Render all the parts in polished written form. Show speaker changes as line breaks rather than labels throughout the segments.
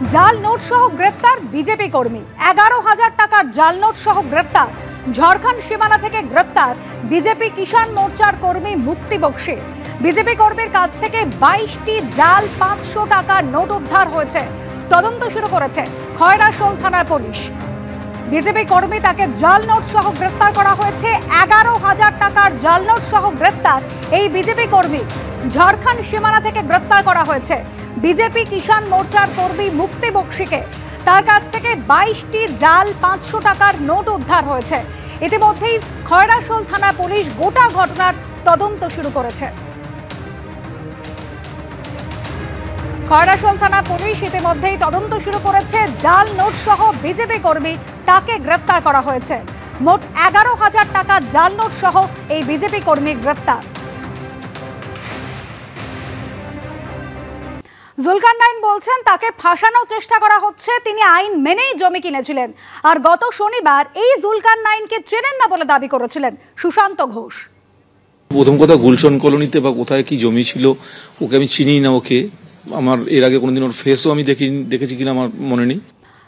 জাল নোট সহ গ্রেফতার বিজেপি কর্মী। 11,000 টাকার জাল নোট সহ গ্রেফতার। ঝাড়খণ্ড সীমানা থেকে গ্রেফতার বিজেপি কিষাণ মোর্চার কর্মী মুক্তি বক্সি। বিজেপি কর্মীর কাছ থেকে 22টি জাল 500 টাকার নোট উদ্ধার হয়েছে। তদন্ত শুরু করেছে খয়রাশোল থানার পুলিশ। বিজেপি কর্মী তাকে জাল নোট সহ গ্রেফতার করা হয়েছে। 11,000 টাকার জাল নোট সহ গ্রেফতার এই বিজেপি কর্মী। ঝাড়খণ্ড সীমানা থেকে গ্রেফতার করা হয়েছে বিজেপি কিষাণ মোর্চার কর্মী মুক্তি বক্সিকে। তার কাছ থেকে 22টি জাল 500 টাকার নোট উদ্ধার হয়েছে। ইতিমধ্যেই খয়রাশোল থানা পুলিশ গোটা ঘটনার তদন্ত শুরু করেছে। খয়রাশোল থানা পুলিশ ইতিমধ্যেই তদন্ত শুরু করেছে। জাল নোট সহ বিজেপি কর্মী তাকে গ্রেফতার করা হয়েছে। মোট 11,000 টাকার জাল নোট সহ এই বিজেপি কর্মী গ্রেফতার। জুলকারনাইন বলছেন তাকে ফাঁসানোর চেষ্টা করা হচ্ছে। তিনি আইন মেনেই জমি কিনেছিলেন। আর গত শনিবার এই জুলকারনাইনকে চেনেন না বলে দাবি করেছিলেন সুশান্ত ঘোষ।
প্রথম কথা, গুলশন কলোনিতে বা কোথায় কি জমি ছিল ওকে আমি চিনি না। ওকে আমার এর আগে কোনোদিন ওর ফেসও আমি দেখেছি কিনা আমার মনে নেই।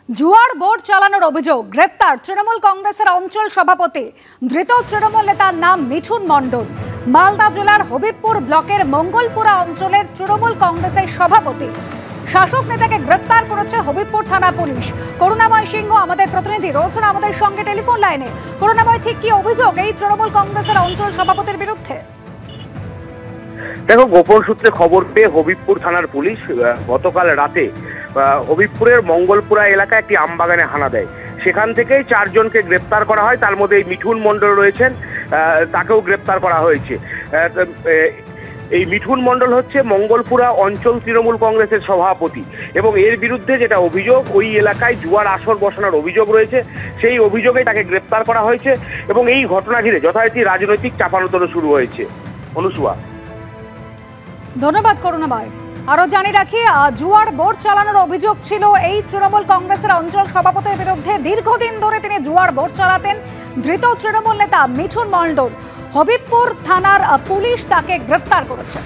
জুয়ার বোর্ড চালানোর অভিযোগ, গ্রেপ্তার তৃণমূল কংগ্রেসের অঞ্চল সভাপতি। ধৃত তৃণমূল নেতার নাম মিঠুন মণ্ডল। মালদা জেলার হবিবপুর ব্লকের মঙ্গলপুরা অঞ্চলের তৃণমূল কংগ্রেসের সভাপতি। শাসক নেতাকে গ্রেপ্তার করেছে হবিবপুর থানা পুলিশ। করুণাময় সিংহ আমাদের প্রতিনিধি রয়েছেন আমাদের সঙ্গে টেলিফোন লাইনে। করুণাময়, ঠিক কি অভিযোগ এই তৃণমূল কংগ্রেসের অঞ্চল সভাপতির বিরুদ্ধে?
দেখো, গোপন সূত্রে খবর পেয়ে হবিবপুর থানার পুলিশ গতকাল রাতে হবিবপুরের মঙ্গলপুরা এলাকায় একটি আমবাগানে হানা দেয়। সেখান থেকেই 4 জনকে গ্রেপ্তার করা হয়। তার মধ্যে এই মিঠুন মণ্ডল রয়েছেন, তাকেও গ্রেপ্তার করা হয়েছে। এই মিঠুন মণ্ডল হচ্ছে মঙ্গলপুরা অঞ্চল তৃণমূল কংগ্রেসের সভাপতি এবং এর বিরুদ্ধে যেটা অভিযোগ, ওই এলাকায় জুয়ার আসর বসানোর অভিযোগ রয়েছে। সেই অভিযোগে তাকে গ্রেপ্তার করা হয়েছে এবং এই ঘটনা ঘিরে যথারীতি রাজনৈতিক চাপানোতর শুরু হয়েছে। অনুসুয়া,
ধন্যবাদ করুণাময়। আরো জানিয়ে রাখি, জুয়ার বোর্ড চালানোর অভিযোগ ছিল এই তৃণমূল কংগ্রেসের অঞ্চল সভাপতির বিরুদ্ধে। দীর্ঘদিন ধরে তিনি জুয়ার বোর্ড চালাতেন। ধৃত তৃণমূল নেতা মিঠুন মণ্ডল। হবিবপুর থানার পুলিশ তাকে গ্রেপ্তার করেছে।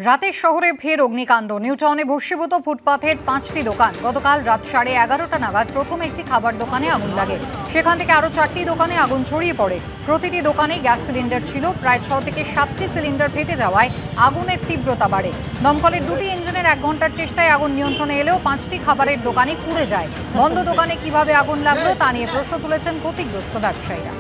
রাতে শহরে ফের অগ্নিকাণ্ড। নিউটাউনে ভস্মীভূত ফুটপাথের 5টি দোকান। গতকাল রাত 11:30 নাগাদ প্রথম একটি খাবার দোকানে আগুন লাগে। সেখান থেকে আরও 4টি দোকানে আগুন ছড়িয়ে পড়ে। প্রতিটি দোকানে গ্যাস সিলিন্ডার ছিল। প্রায় 6 থেকে 7টি সিলিন্ডার ফেটে যাওয়ায় আগুনের তীব্রতা বাড়ে। দমকলের 2টি ইঞ্জিনের 1 ঘন্টার চেষ্টায় আগুন নিয়ন্ত্রণে এলেও 5টি খাবারের দোকানে পুড়ে যায়। বন্ধ দোকানে কিভাবে আগুন লাগলো তা নিয়ে প্রশ্ন তুলেছেন ক্ষতিগ্রস্ত ব্যবসায়ীরা।